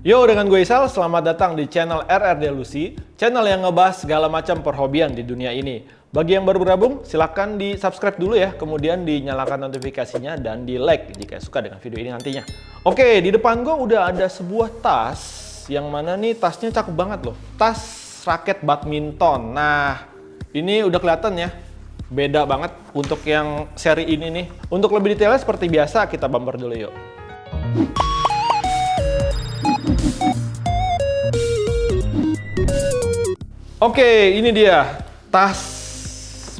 Yo, dengan gue Isal, selamat datang di channel RRD Lucy, channel yang ngebahas segala macam perhobian di dunia ini. Bagi yang baru bergabung, silahkan di subscribe dulu ya, kemudian dinyalakan notifikasinya dan di like jika suka dengan video ini nantinya. Oke, di depan gue udah ada sebuah tas, yang mana nih tasnya cakep banget loh. Tas raket badminton. Nah, ini udah kelihatan ya, beda banget untuk yang seri ini nih. Untuk lebih detailnya seperti biasa, kita bumper dulu yuk. Oke, ini dia tas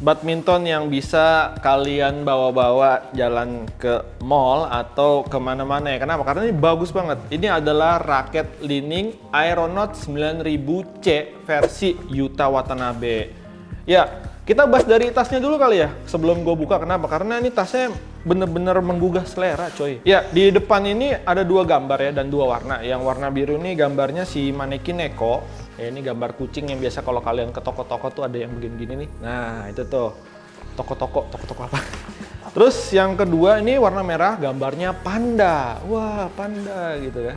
badminton yang bisa kalian bawa-bawa jalan ke mall atau kemana-mana ya. Kenapa? Karena ini bagus banget. Ini adalah raket Li-Ning Aeronaut 9000C versi Yuta Watanabe. Ya, kita bahas dari tasnya dulu kali ya, sebelum gue buka. Kenapa? Karena ini tasnya bener-bener menggugah selera coy. Ya, di depan ini ada dua gambar ya dan dua warna. Yang warna biru ini gambarnya si manekin Neko. Ya, ini gambar kucing yang biasa kalau kalian ke toko-toko tuh ada yang begini-gini nih. Nah, itu tuh. Toko-toko apa? Terus yang kedua ini warna merah, gambarnya panda. Wah, panda gitu ya.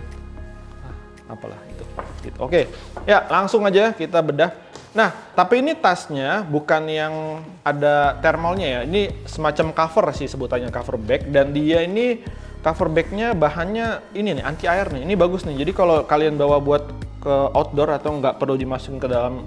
Apalah itu. Gitu. Oke, ya langsung aja kita bedah. Nah, tapi ini tasnya bukan yang ada thermalnya ya. Ini semacam cover sih sebutannya, cover bag. Dan dia ini cover bagnya bahannya ini nih, anti air nih. Ini bagus nih. Jadi kalau kalian bawa buat ke outdoor atau nggak perlu dimasukin ke dalam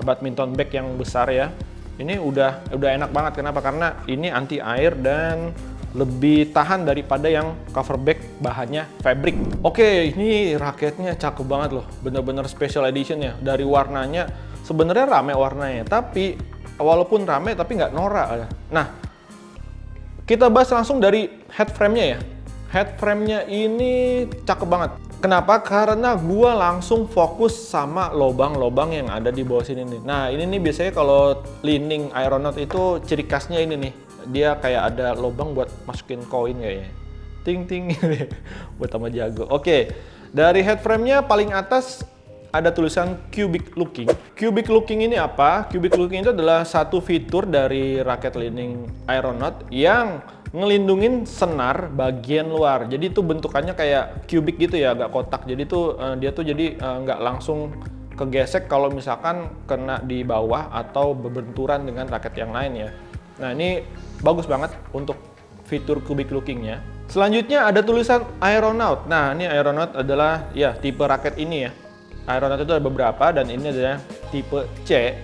badminton bag yang besar ya. Ini udah enak banget. Kenapa? Karena ini anti air dan lebih tahan daripada yang cover bag bahannya fabric. Oke, ini raketnya cakep banget loh. Bener-bener special edition ya. Dari warnanya sebenarnya rame warnanya, tapi walaupun rame tapi nggak norak. Nah, kita bahas langsung dari headframe-nya ya. Headframe-nya ini cakep banget. Kenapa? Karena gua langsung fokus sama lobang-lobang yang ada di bawah sini nih. Nah, ini nih biasanya kalau Li-Ning Aeronaut itu ciri khasnya ini nih. Dia kayak ada lobang buat masukin koin kayaknya. Ting-ting buat tambah jago. Oke, dari headframe-nya paling atas ada tulisan cubic looking. Cubic looking ini apa? Cubic looking itu adalah satu fitur dari raket Li-Ning Aeronaut yang ngelindungin senar bagian luar. Jadi itu bentukannya kayak cubic gitu ya, agak kotak. Jadi tuh dia tuh jadi nggak langsung kegesek kalau misalkan kena di bawah atau berbenturan dengan raket yang lain ya. Nah, ini bagus banget untuk fitur cubic lookingnya. Selanjutnya ada tulisan Aeronaut. Nah, ini Aeronaut adalah ya tipe raket ini ya. Aeronaut itu ada beberapa dan ini adalah tipe C,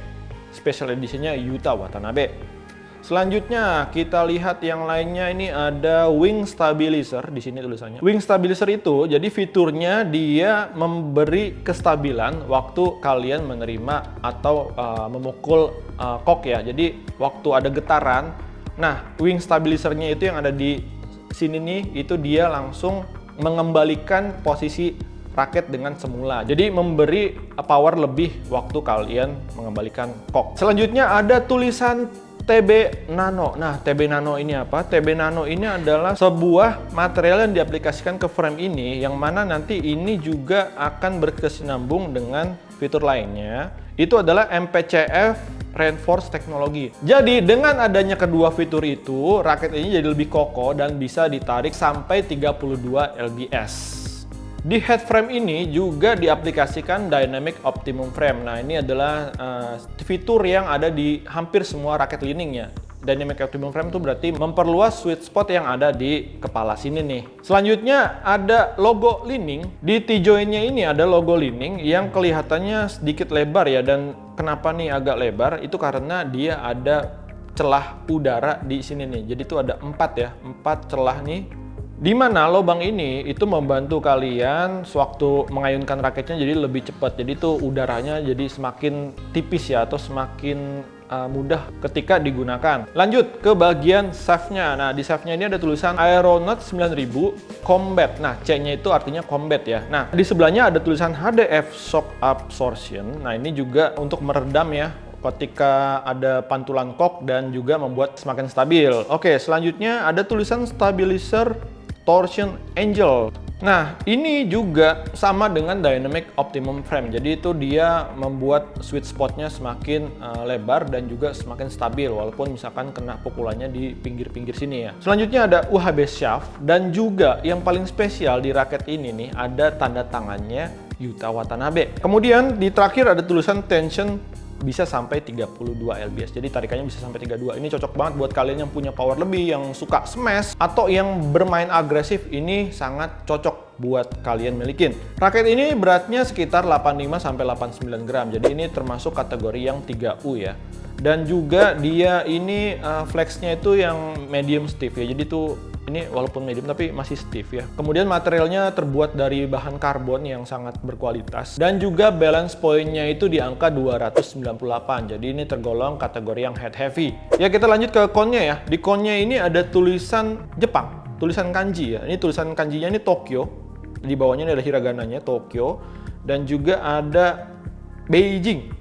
special editionnya Yuta Watanabe. Selanjutnya kita lihat yang lainnya, ini ada wing stabilizer di sini tulisannya. Wing stabilizer itu jadi fiturnya dia memberi kestabilan waktu kalian menerima atau memukul kok ya. Jadi waktu ada getaran, nah wing stabilizernya itu yang ada di sini nih, itu dia langsung mengembalikan posisi raket dengan semula. Jadi memberi power lebih waktu kalian mengembalikan kok. Selanjutnya ada tulisan TB Nano. Nah, TB Nano ini apa? TB Nano ini adalah sebuah material yang diaplikasikan ke frame ini, yang mana nanti ini juga akan berkesinambung dengan fitur lainnya. Itu adalah MPCF Reinforced Technology. Jadi dengan adanya kedua fitur itu, raket ini jadi lebih kokoh dan bisa ditarik sampai 32 lbs. Di headframe ini juga diaplikasikan Dynamic Optimum Frame. Nah, ini adalah fitur yang ada di hampir semua raket Li-Ning ya. Dynamic Optimum Frame itu berarti memperluas sweet spot yang ada di kepala sini nih. Selanjutnya ada logo Li-Ning. Di T-joint-nya ini ada logo Li-Ning yang kelihatannya sedikit lebar ya. Dan kenapa nih agak lebar? Itu karena dia ada celah udara di sini nih. Jadi itu ada 4 celah nih. Di mana lubang ini itu membantu kalian sewaktu mengayunkan raketnya jadi lebih cepat. Jadi itu udaranya jadi semakin tipis ya, atau semakin mudah ketika digunakan. Lanjut ke bagian shaft-nya. Nah, di shaft-nya ini ada tulisan Aeronaut 9000 Combat. Nah, C-nya itu artinya combat ya. Nah, di sebelahnya ada tulisan HDF Shock Absorption. Nah, ini juga untuk meredam ya ketika ada pantulan kok dan juga membuat semakin stabil. Oke, selanjutnya ada tulisan Stabilizer Torsion Angel. Nah, ini juga sama dengan Dynamic Optimum Frame. Jadi itu dia membuat sweet spotnya semakin lebar dan juga semakin stabil walaupun misalkan kena pukulannya di pinggir-pinggir sini ya. Selanjutnya ada UHB shaft dan juga yang paling spesial di raket ini nih ada tanda tangannya Yuta Watanabe. Kemudian di terakhir ada tulisan tension bisa sampai 32 lbs. Jadi tarikannya bisa sampai 32. Ini cocok banget buat kalian yang punya power lebih, yang suka smash atau yang bermain agresif. Ini sangat cocok buat kalian milikin. Raket ini beratnya sekitar 85 sampai 89 gram. Jadi ini termasuk kategori yang 3U ya. Dan juga dia ini flexnya itu yang medium stiff ya. Jadi tuh ini walaupun medium tapi masih stiff ya. Kemudian materialnya terbuat dari bahan karbon yang sangat berkualitas. Dan juga balance point-nya itu di angka 298. Jadi ini tergolong kategori yang head heavy. Ya kita lanjut ke cone-nya ya. Di cone-nya ini ada tulisan Jepang, tulisan kanji ya. Ini tulisan kanjinya ini Tokyo. Di bawahnya ini ada hiragananya Tokyo. Dan juga ada Beijing.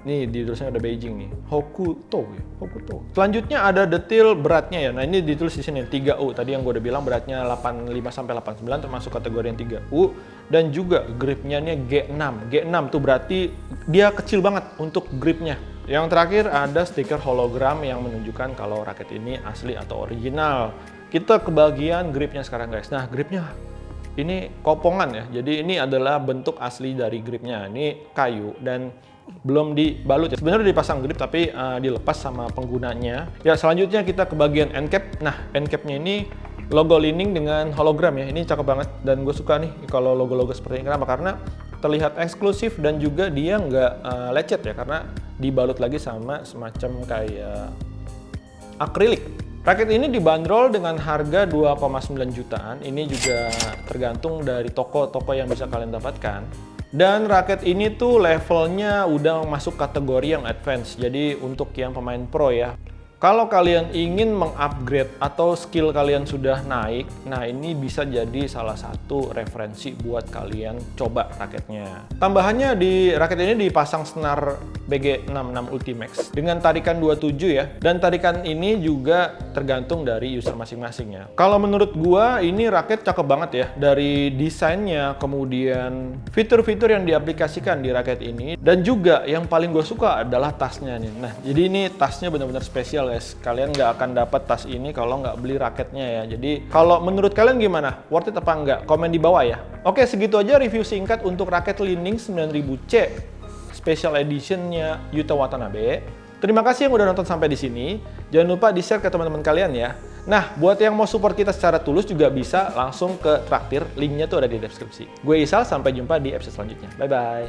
Nih di tulisannya ada Beijing nih, Hokuto ya, Hokuto. Selanjutnya ada detail beratnya ya. Nah ini ditulis di sini 3U. Tadi yang gue udah bilang beratnya 85 sampai 89 termasuk kategori yang 3U. Dan juga gripnya nih G6. G6 tuh berarti dia kecil banget untuk gripnya. Yang terakhir ada stiker hologram yang menunjukkan kalau raket ini asli atau original. Kita ke bagian gripnya sekarang guys. Nah gripnya ini kopongan ya. Jadi ini adalah bentuk asli dari gripnya. Ini kayu dan belum dibalut ya. Sebenarnya dipasang grip tapi dilepas sama penggunanya. Ya selanjutnya kita ke bagian end cap. Nah end capnya ini logo Li-Ning dengan hologram ya. Ini cakep banget dan gue suka nih kalau logo-logo seperti ini. Kenapa? Karena terlihat eksklusif dan juga dia nggak lecet ya karena dibalut lagi sama semacam kayak akrilik. Raket ini dibanderol dengan harga 2,9 jutaan. Ini juga tergantung dari toko-toko yang bisa kalian dapatkan. Dan raket ini tuh levelnya udah masuk kategori yang advance. Jadi untuk yang pemain pro ya. Kalau kalian ingin mengupgrade atau skill kalian sudah naik, nah ini bisa jadi salah satu referensi buat kalian coba raketnya. Tambahannya di raket ini dipasang senar BG66 Ultimax dengan tarikan 27 ya. Dan tarikan ini juga tergantung dari user masing-masing ya. Kalau menurut gua ini raket cakep banget ya. Dari desainnya, kemudian fitur-fitur yang diaplikasikan di raket ini. Dan juga yang paling gue suka adalah tasnya nih. Nah jadi ini tasnya benar-benar spesial guys. Kalian nggak akan dapat tas ini kalau nggak beli raketnya ya. Jadi kalau menurut kalian gimana? Worth it apa enggak? Komen di bawah ya. Oke segitu aja review singkat untuk raket Li-Ning 9000C Special Edition-nya Yuta Watanabe. Terima kasih yang udah nonton sampai di sini. Jangan lupa di-share ke teman-teman kalian ya. Nah, buat yang mau support kita secara tulus juga bisa langsung ke traktir. Linknya tuh ada di deskripsi. Gue Isal, sampai jumpa di episode selanjutnya. Bye-bye.